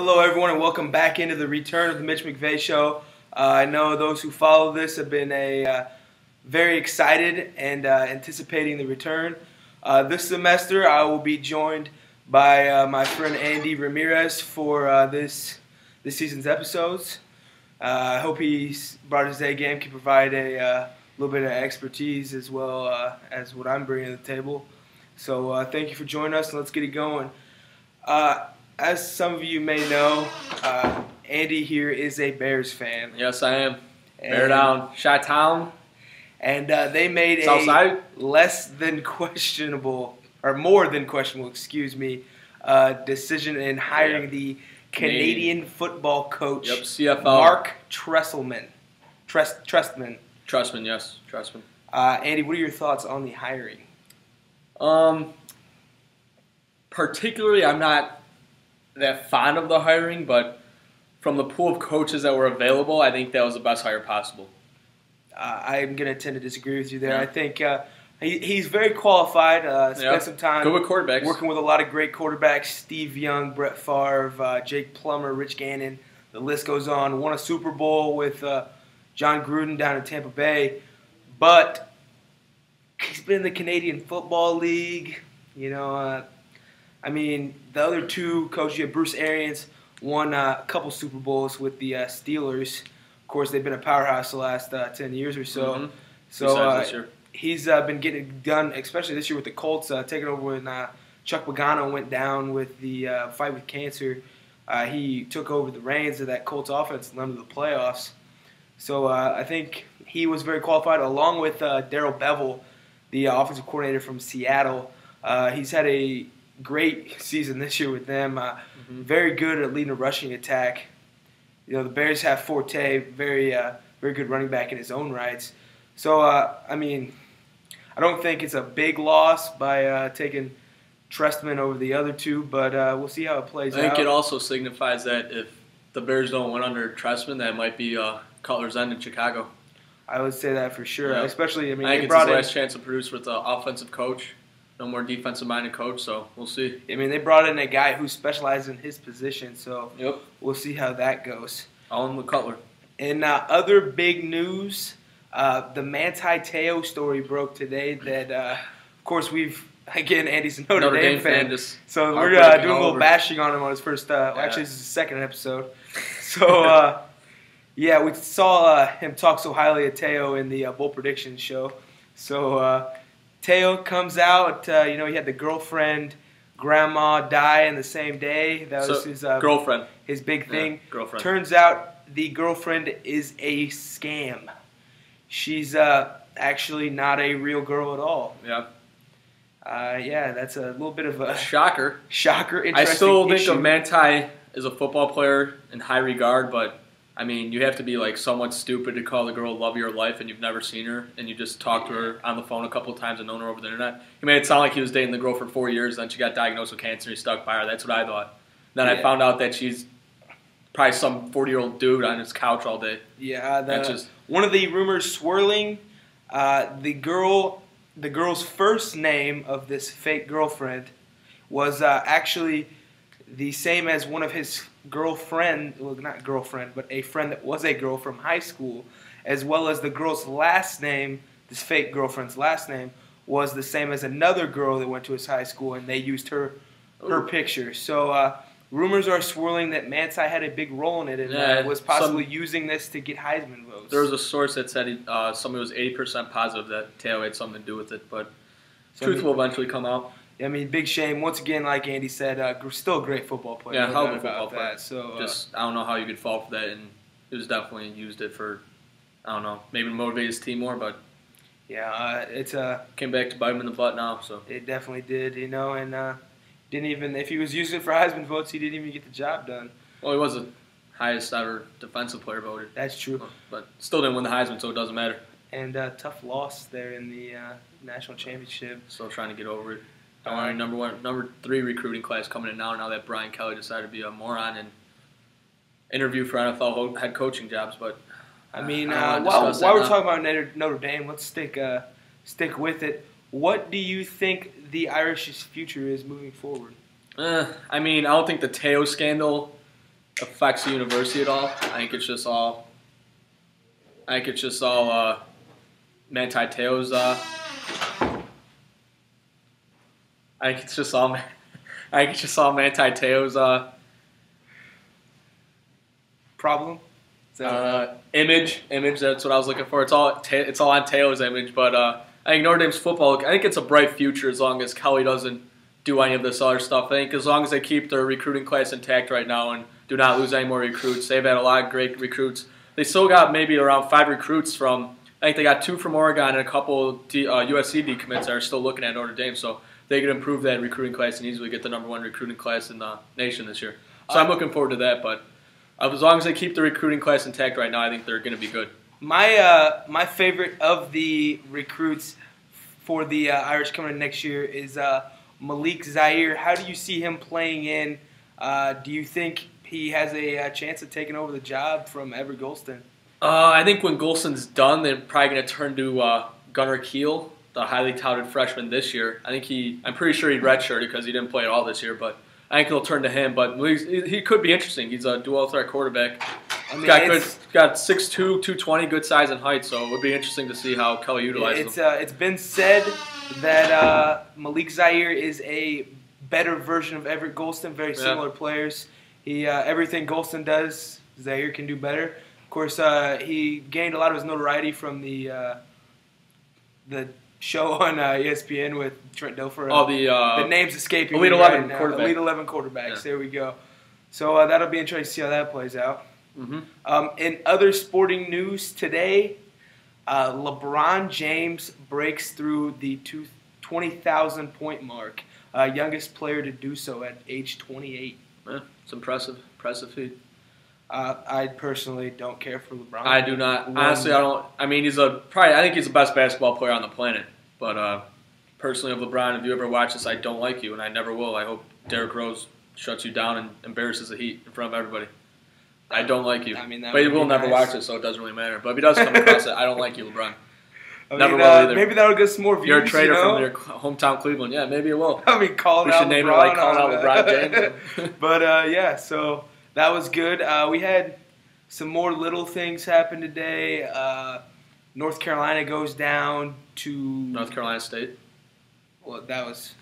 Hello, everyone, and welcome back into the return of the Mitch McVey Show. I know those who follow this have been very excited and anticipating the return. This semester, I will be joined by my friend Andy Ramirez for this season's episodes. I hope he's brought his A game, can provide a little bit of expertise as well as what I'm bringing to the table. So thank you for joining us, and let's get it going. As some of you may know, Andy here is a Bears fan. Yes, I am. Bear down. Chi-Town. And they made Southside. a less than questionable, or more than questionable, decision in hiring the Canadian football coach, CFL. Mark Trestman. Trestman, yes. Trestman. Andy, what are your thoughts on the hiring? Particularly, I'm not that fond of the hiring, but from the pool of coaches that were available, I think that was the best hire possible. I'm going to tend to disagree with you there. Yeah. I think he's very qualified. Spent some time good with quarterbacks, working with a lot of great quarterbacks: Steve Young, Brett Favre, Jake Plummer, Rich Gannon. The list goes on. Won a Super Bowl with John Gruden down in Tampa Bay, but he's been in the Canadian Football League. I mean, the other two coaches, you have Bruce Arians, won a couple Super Bowls with the Steelers. Of course, they've been a powerhouse the last 10 years or so. Mm-hmm. So he's been getting it done, especially this year with the Colts, taking over when Chuck Pagano went down with the fight with cancer. He took over the reins of that Colts offense and led them to the playoffs. So I think he was very qualified, along with Darrell Bevell, the offensive coordinator from Seattle. He's had a great season this year with them. Very good at leading a rushing attack. The Bears have Forte, very good running back in his own rights. So, I mean, I don't think it's a big loss by taking Trestman over the other two, but we'll see how it plays out. I think it also signifies that if the Bears don't win under Trestman, that might be Cutler's end in Chicago. I would say that for sure. Yeah. Especially, I mean, I think it's his last chance to produce with the offensive coach. No more defensive-minded coach, so we'll see. I mean, they brought in a guy who specializes in his position, so we'll see how that goes. All in with Cutler. In other big news, the Manti Te'o story broke today that, of course, Andy's a Notre Dame fan, so we're doing a little bashing on him on his first, actually, this is his second episode. So, we saw him talk so highly of Te'o in the Bowl Predictions show. So, Te'o comes out, he had the girlfriend, grandma die in the same day. That was his girlfriend. His big thing. Yeah, girlfriend. Turns out the girlfriend is a scam. She's actually not a real girl at all. Yeah. That's a little bit of a shocker. Interesting I still think issue. of Manti as a football player in high regard, but I mean, you have to be like somewhat stupid to call the girl love of your life and you've never seen her and you just talked to her on the phone a couple of times and known her over the internet. He made it sound like he was dating the girl for 4 years, then she got diagnosed with cancer and he stuck by her. That's what I thought. Then I found out that she's probably some 40-year-old dude on his couch all day. Yeah, one of the rumors swirling, the girl's first name of this fake girlfriend was actually the same as one of his girlfriend, well, not girlfriend, but a friend that was a girl from high school, as well as the girl's last name, this fake girlfriend's last name, was the same as another girl that went to his high school, and they used her picture. So rumors are swirling that Manti had a big role in it and was possibly using this to get Heisman votes. There was a source that said somebody was 80% positive that Te'o had something to do with it, but truth will eventually come out. I mean, big shame. Once again, like Andy said, still a great football player. Yeah, hell of a football player. So, I don't know how you could fall for that, and it was definitely used it for, I don't know, maybe motivate his team more, but it's came back to bite him in the butt now. So it definitely did, and didn't even, if he was using it for Heisman votes, he didn't even get the job done. Well, he was the highest ever defensive player voted. That's true, but still didn't win the Heisman, so it doesn't matter. And tough loss there in the national championship. Still trying to get over it. Number 3 recruiting class coming in now that Brian Kelly decided to be a moron and interview for NFL head coaching jobs. But I mean, while we're talking about Notre Dame, let's stick with it. What do you think the Irish's future is moving forward? I mean, I don't think the Te'o scandal affects the university at all. I think it's just all. Manti Te'o's. I think it's just all. I think it's just all Manti Te'o's. Problem. Image. That's what I was looking for. It's all on Te'o's image, but I think Notre Dame's football. I think it's a bright future as long as Kelly doesn't do any of this other stuff. I think as long as they keep their recruiting class intact right now and do not lose any more recruits. They've had a lot of great recruits. They still got maybe around 5 recruits from. I think they got 2 from Oregon and a couple USC decommits that are still looking at Notre Dame. So they could improve that recruiting class and easily get the #1 recruiting class in the nation this year. So I'm looking forward to that. But as long as they keep the recruiting class intact right now, I think they're going to be good. My favorite of the recruits for the Irish coming in next year is Malik Zaire. How do you see him playing in? Do you think he has a chance of taking over the job from Everett Golston? I think when Golston's done, they're probably going to turn to Gunnar Kiel, the highly touted freshman this year. I'm pretty sure he redshirted because he didn't play at all this year, but I think they'll turn to him. But he could be interesting. He's a dual threat quarterback. He's got 6'2", 220, good size and height, so it would be interesting to see how Kelly utilizes him. It's been said that Malik Zaire is a better version of Everett Golston, very similar players. Everything Golston does, Zaire can do better. Of course, he gained a lot of his notoriety from the show on ESPN with Trent Dilfer. The name's escaping Elite me 11 right now. quarterback. Elite 11 quarterbacks. Yeah. There we go. So that'll be interesting to see how that plays out. Mm-hmm. In other sporting news today, LeBron James breaks through the 20,000 point mark, youngest player to do so at age 28. Yeah, it's impressive feat. I personally don't care for LeBron. I do not. Honestly, I don't. I mean, I think he's the best basketball player on the planet. But personally, of LeBron, if you ever watch this, I don't like you, and I never will. I hope Derrick Rose shuts you down and embarrasses the Heat in front of everybody. I don't like you. But he will never watch it, so it doesn't really matter. But if he does come across it, I don't like you, LeBron. Never will either. Maybe that'll get some more views. You're a traitor from your hometown Cleveland. Yeah, maybe it will. I mean, we should name it like calling out LeBron James. But yeah, so that was good. We had some more little things happen today. North Carolina goes down to North Carolina State. Well, that was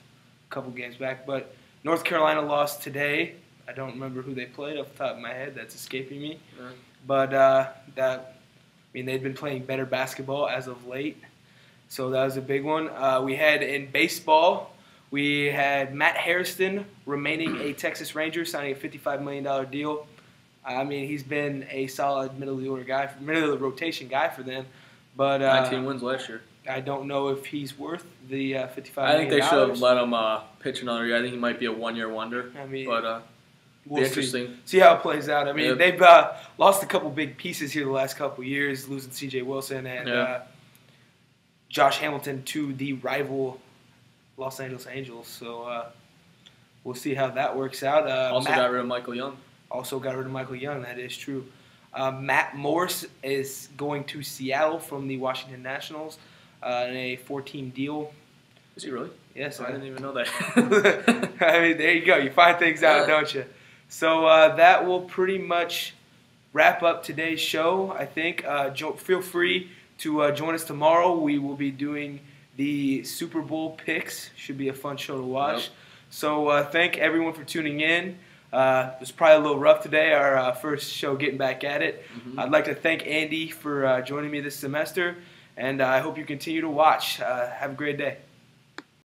a couple games back, but North Carolina lost today. I don't remember who they played off the top of my head. That's escaping me. Yeah. But they'd been playing better basketball as of late, so that was a big one. We had in baseball, we had Matt Harrison remaining a Texas Ranger, signing a $55 million deal. I mean, he's been a solid middle of the rotation guy for them. But 19 wins last year. I don't know if he's worth the $55 million. I think they should have let him pitch another year. I think he might be a one-year wonder. I mean, but we'll interesting. See how it plays out. I mean, they've lost a couple big pieces here the last couple of years, losing C.J. Wilson and Josh Hamilton to the rival Los Angeles Angels. So we'll see how that works out. Got rid of Michael Young. Also got rid of Michael Young. That is true. Matt Morse is going to Seattle from the Washington Nationals in a 4-team deal. Is he really? Yes. I didn't even know that. I mean, there you go. You find things out, don't you? So that will pretty much wrap up today's show, I think. Feel free to join us tomorrow. We will be doing the Super Bowl picks. Should be a fun show to watch. Yep. So thank everyone for tuning in. It was probably a little rough today, our first show getting back at it. Mm-hmm. I'd like to thank Andy for joining me this semester, and I hope you continue to watch. Have a great day.